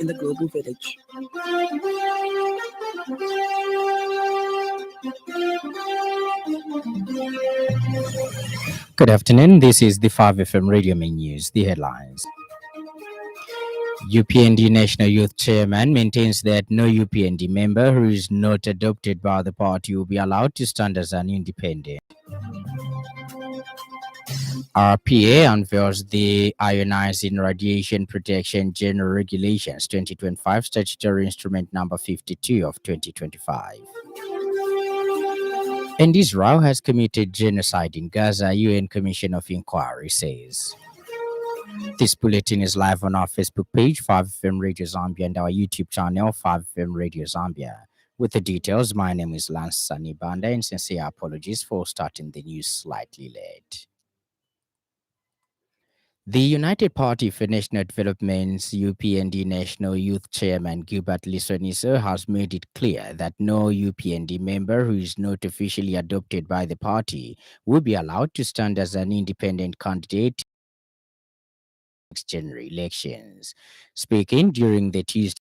in the global village. Good afternoon. This is the 5FM Radio Main News. The headlines. UPND National Youth Chairman maintains that no UPND member who is not adopted by the party will be allowed to stand as an independent. RPA unveils the Ionizing Radiation Protection General Regulations 2025 Statutory Instrument Number 52 of 2025. And Israel has committed genocide in Gaza, UN Commission of Inquiry says. This bulletin is live on our Facebook page, 5FM Radio Zambia, and our YouTube channel, 5FM Radio Zambia. With the details, my name is Lance Sannie, and sincere apologies for starting the news slightly late. The United Party for National Development's UPND National Youth Chairman Gilbert Lisoniso has made it clear that no UPND member who is not officially adopted by the party will be allowed to stand as an independent candidate in next general elections. Speaking during the Tuesday,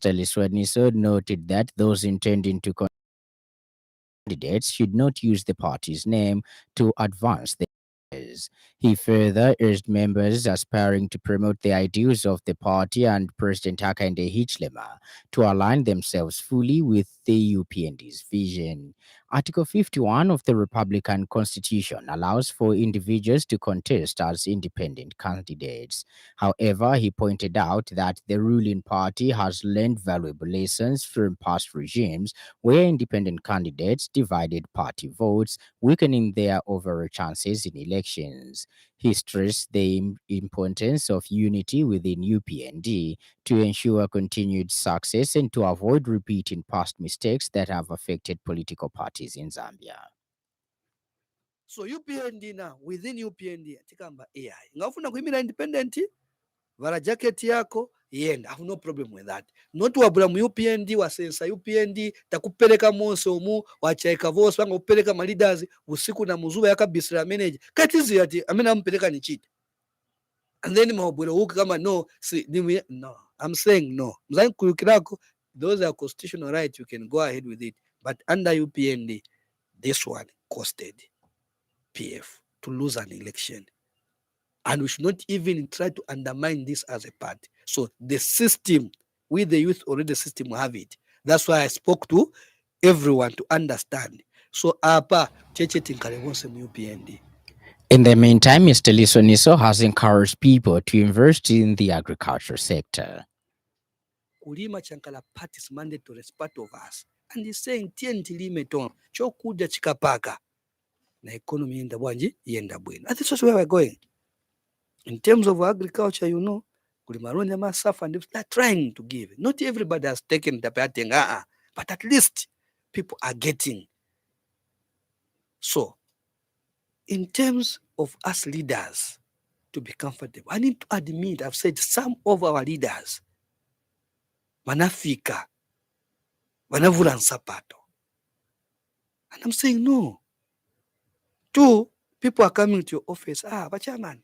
Lisoniso noted that those intending to candidates should not use the party's name to advance their cause. He further urged members aspiring to promote the ideals of the party and President Hakainde Hichilema to align themselves fully with the UPND's vision. Article 51 of the Republican Constitution allows for individuals to contest as independent candidates. However, he pointed out that the ruling party has learned valuable lessons from past regimes where independent candidates divided party votes, weakening their overall chances in elections. He stressed the importance of unity within UPND to ensure continued success and to avoid repeating past mistakes that have affected political parties in Zambia. So UPND now, within UPND, tikamba AI. Ngafuna kuimira independent, vara jacket yako, yenda. I have no problem with that. Not wabula mu UPND, wasensa UPND, takupeleka monso mu, wachaika vosi, wanga upeleka ma leaders, usiku na muzuba yaka bisra manager. Katizi yati, amena mpeleka ni cheat. And then mawabula huku kama no, no. I'm saying no. Mzani kuyukirako, those are constitutional rights, you can go ahead with it. But under UPND, this one costed PF to lose an election. And we should not even try to undermine this as a party. So the system, with the youth already, the system have it. That's why I spoke to everyone to understand. So apa cheche tinkare wonse mu UPND. In the meantime, Mr. Lisoniso has encouraged people to invest in the agriculture sector. Kulima chankala party is mandatory as part of us. And he's saying tilime ton chokuja chikapaka na economy yenda bwanji yenda bwino. And this is where we're going. In terms of agriculture, you know, kulimaronja masafa and they're trying to give. Not everybody has taken the pattern, but at least people are getting. So, in terms of us leaders to be comfortable, I need to admit, I've said some of our leaders, manafika, manavula nsapato. And I'm saying no. Two, people are coming to your office, but chairman,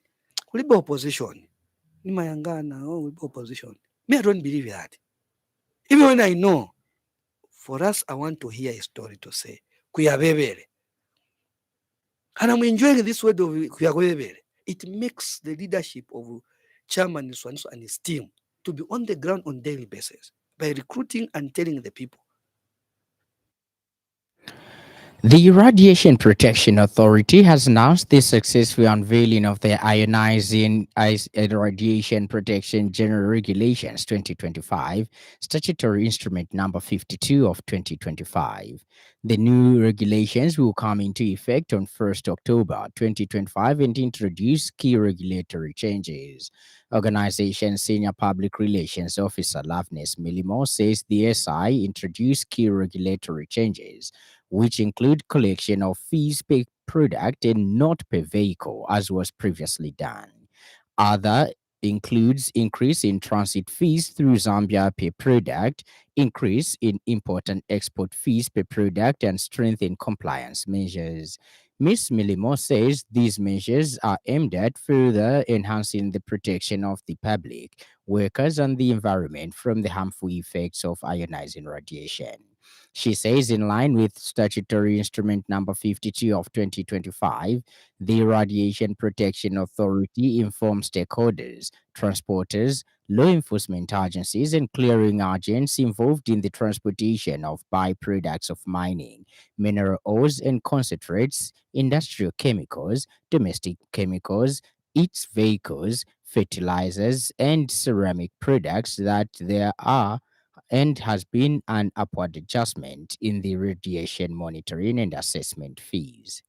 ulibe opposition. Ni mayangana, ulibe opposition. Me, I don't believe that. Even when I know, for us, I want to hear a story to say, kuyabebere. And I'm enjoying this word of kuyabebere. It makes the leadership of chairman and his team to be on the ground on daily basis by recruiting and telling the people. The Radiation Protection Authority has announced the successful unveiling of the Ionizing Radiation Protection General Regulations 2025, Statutory Instrument Number 52 of 2025. The new regulations will come into effect on 1st October 2025 and introduce key regulatory changes. Organization Senior Public Relations Officer Loveness Milimo says the SI introduced key regulatory changes, which include collection of fees per product and not per vehicle, as was previously done. Other includes increase in transit fees through Zambia per product, increase in import and export fees per product, and strengthen compliance measures. Ms. Milimo says these measures are aimed at further enhancing the protection of the public, workers, and the environment from the harmful effects of ionizing radiation. She says, in line with statutory instrument number 52 of 2025, the Radiation Protection Authority informs stakeholders, transporters, law enforcement agencies, and clearing agents involved in the transportation of byproducts of mining, mineral ores and concentrates, industrial chemicals, domestic chemicals, its vehicles, fertilizers, and ceramic products that there are and has been an upward adjustment in the radiation monitoring and assessment fees.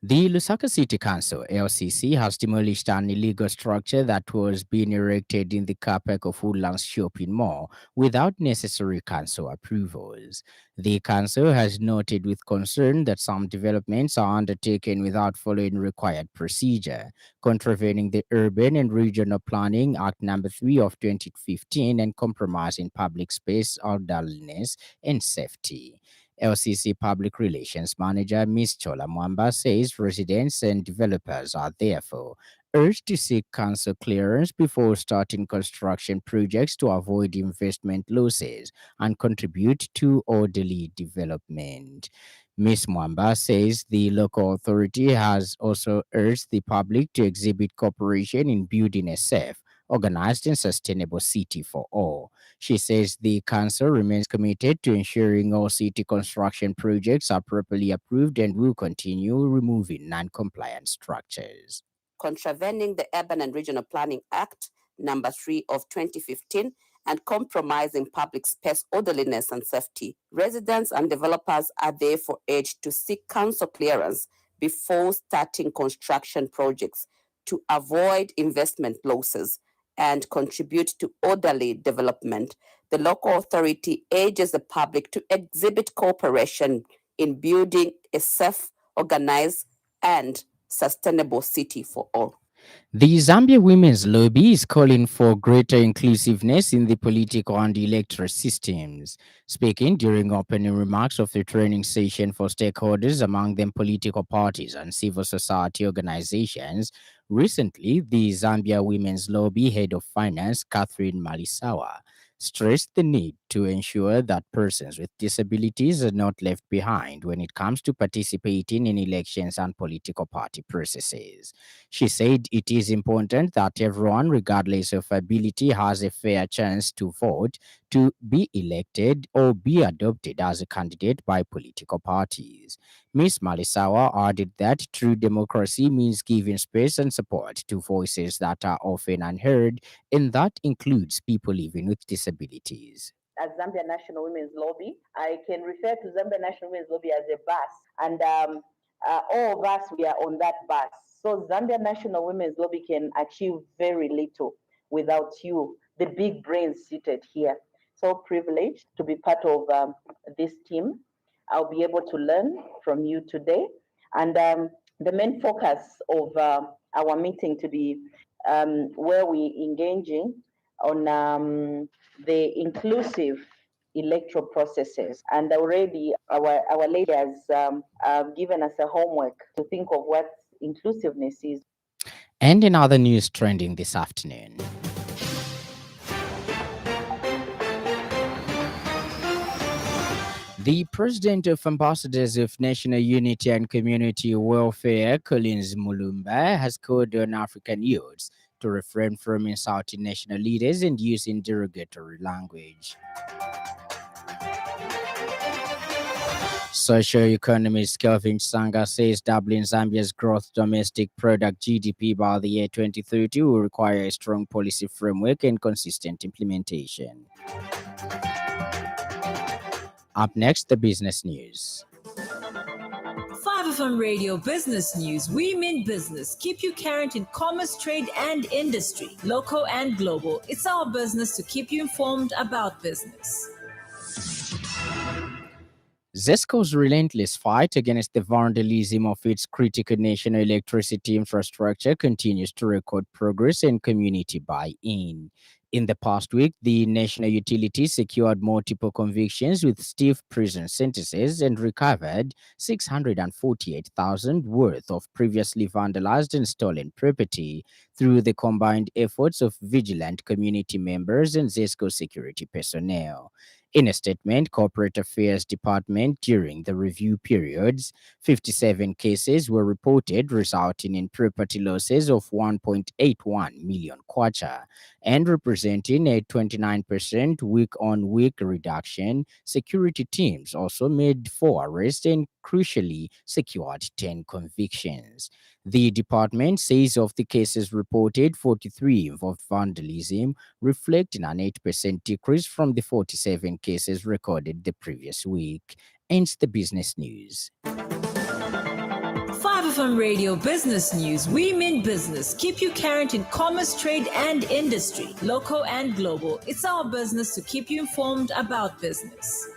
The Lusaka City Council (LCC) has demolished an illegal structure that was being erected in the car park of Woodlands Shopping Mall without necessary council approvals. The council has noted with concern that some developments are undertaken without following required procedure, contravening the Urban and Regional Planning Act Number 3 of 2015 and compromising public space orderliness and safety. LCC Public Relations Manager Ms. Chola Mwamba says residents and developers are therefore urged to seek council clearance before starting construction projects to avoid investment losses and contribute to orderly development. Ms. Mwamba says the local authority has also urged the public to exhibit cooperation in building a safe, organized, and sustainable city for all. She says the council remains committed to ensuring all city construction projects are properly approved and will continue removing non-compliant structures. Contravening the Urban and Regional Planning Act number 3 of 2015 and compromising public space orderliness and safety. Residents and developers are therefore urged to seek council clearance before starting construction projects to avoid investment losses and contribute to orderly development. The local authority urges the public to exhibit cooperation in building a safe, organized, and sustainable city for all. The Zambia Women's Lobby is calling for greater inclusiveness in the political and electoral systems. Speaking during opening remarks of the training session for stakeholders, among them political parties and civil society organizations, recently the Zambia Women's Lobby head of finance, Catherine Malisawa, stressed the need to ensure that persons with disabilities are not left behind when it comes to participating in elections and political party processes. She said it is important that everyone, regardless of ability, has a fair chance to vote, to be elected, or be adopted as a candidate by political parties. Ms. Malisawa added that true democracy means giving space and support to voices that are often unheard, and that includes people living with disabilities. As Zambia National Women's Lobby, I can refer to Zambia National Women's Lobby as a bus, and all of us, we are on that bus. So Zambia National Women's Lobby can achieve very little without you, the big brains seated here. So privileged to be part of this team. I'll be able to learn from you today. And the main focus of our meeting to be where we engaging on the inclusive electoral processes. And already our lady has given us a homework to think of what inclusiveness is. And in other news trending this afternoon, the president of Ambassadors of National Unity and Community Welfare, Collins Mulumba, has called on African youths to refrain from insulting national leaders and using derogatory language. Socio-economist Kelvin Sanga says doubling Zambia's gross domestic product (GDP) by the year 2030 will require a strong policy framework and consistent implementation. Up next, the business news. 5FM Radio Business News. We mean business. Keep you current in commerce, trade, and industry, local and global. It's our business to keep you informed about business. ZESCO's relentless fight against the vandalism of its critical national electricity infrastructure continues to record progress and community buy-in. In the past week, the national utility secured multiple convictions with stiff prison sentences and recovered 648,000 worth of previously vandalized and stolen property through the combined efforts of vigilant community members and ZESCO security personnel. In a statement, Corporate Affairs Department during the review periods, 57 cases were reported resulting in property losses of 1.81 million kwacha and representing a 29% week-on-week reduction. Security teams also made 4 arrests and crucially secured 10 convictions. The department says of the cases reported, 43 involved vandalism, reflecting an 8% decrease from the 47 cases recorded the previous week. Ends the business news. 5FM Radio Business News. We mean business. Keep you current in commerce, trade, and industry, local and global. It's our business to keep you informed about business.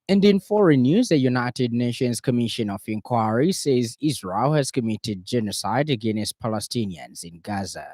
And in foreign news, the United Nations Commission of Inquiry says Israel has committed genocide against Palestinians in Gaza.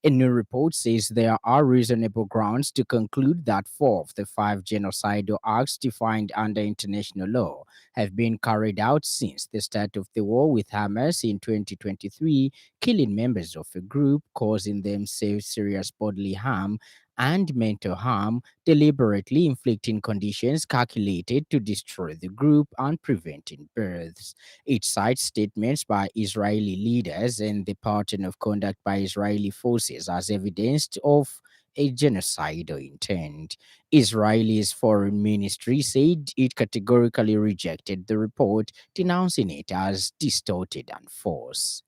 A new report says there are reasonable grounds to conclude that 4 of the 5 genocidal acts defined under international law have been carried out since the start of the war with Hamas in 2023, killing members of a group, causing them serious bodily harm and mental harm, deliberately inflicting conditions calculated to destroy the group and preventing births. It cites statements by Israeli leaders and the pattern of conduct by Israeli forces as evidence of a genocidal intent. Israel's foreign ministry said it categorically rejected the report, denouncing it as distorted and false.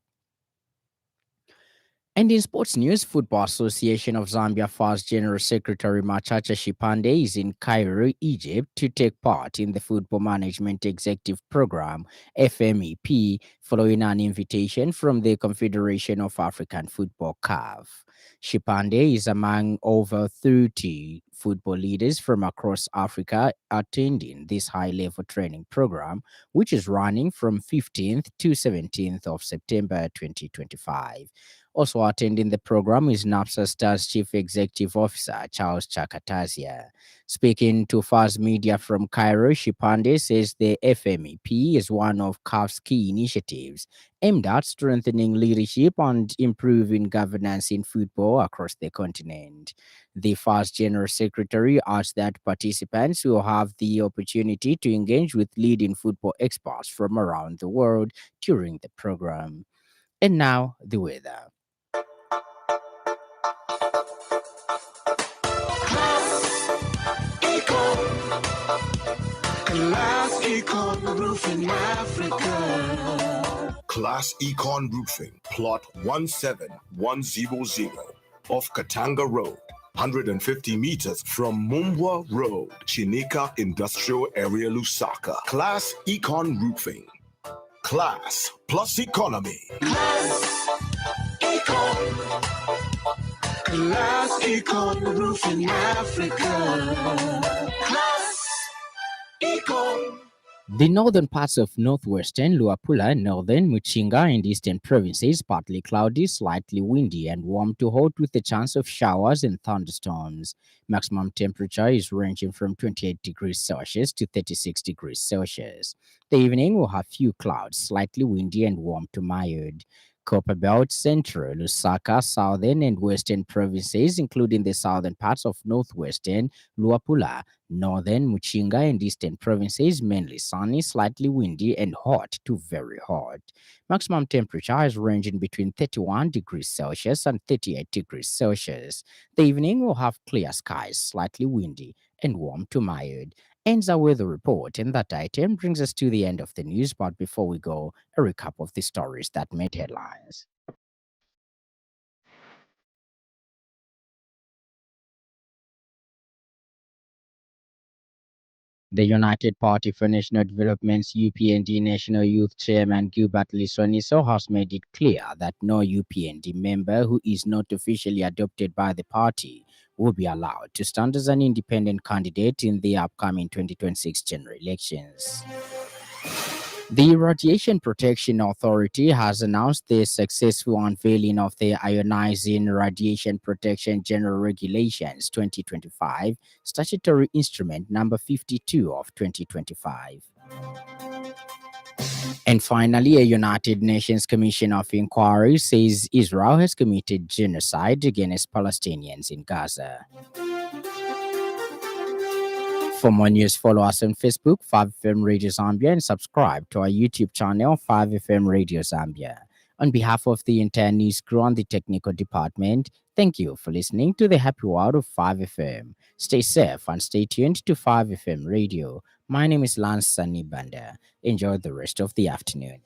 And in sports news, Football Association of Zambia FAS General Secretary Machacha Shipande is in Cairo, Egypt, to take part in the Football Management Executive Program, FMEP, following an invitation from the Confederation of African Football, CAF. Shipande is among over 30 football leaders from across Africa attending this high-level training program, which is running from 15th to 17th of September 2025. Also attending the program is NAPSA Stars Chief Executive Officer Charles Chakatazia. Speaking to FAS Media from Cairo, Shipande says the FMEP is one of CAF's key initiatives aimed at strengthening leadership and improving governance in football across the continent. The FAS General Secretary asked that participants will have the opportunity to engage with leading football experts from around the world during the program. And now, the weather. Class Econ Roofing Africa. Class Econ Roofing, plot 17100 off Katanga Road, 150 meters from Mumbwa Road, Chinika Industrial Area, Lusaka. Class Econ Roofing. Class plus economy. Class Econ. Class Econ Roofing Africa. Class Econ. The northern parts of northwestern Luapula, northern Muchinga, and eastern provinces partly cloudy, slightly windy, and warm to hot with a chance of showers and thunderstorms. Maximum temperature is ranging from 28 degrees Celsius to 36 degrees Celsius. The evening will have few clouds, slightly windy, and warm to mild. Copperbelt, Central, Lusaka, southern and western provinces, including the southern parts of northwestern Luapula, northern Muchinga, and eastern provinces, mainly sunny, slightly windy, and hot to very hot. Maximum temperature is ranging between 31 degrees Celsius and 38 degrees Celsius. The evening will have clear skies, slightly windy, and warm to mild. Ends our weather report, and that item brings us to the end of the news. But before we go, a recap of the stories that made headlines. The United Party for National Development's UPND National Youth Chairman Gilbert Lisoniso has made it clear that no UPND member who is not officially adopted by the party will be allowed to stand as an independent candidate in the upcoming 2026 general elections. The Radiation Protection Authority has announced the successful unveiling of the Ionizing Radiation Protection General Regulations 2025, statutory instrument number 52 of 2025. And finally, a United Nations Commission of Inquiry says Israel has committed genocide against Palestinians in Gaza. For more news, follow us on Facebook, 5FM Radio Zambia, and subscribe to our YouTube channel, 5FM Radio Zambia. On behalf of the entire news crew and the technical department, thank you for listening to the Happy World of 5FM. Stay safe and stay tuned to 5FM Radio. My name is Lance Sannie. Enjoy the rest of the afternoon.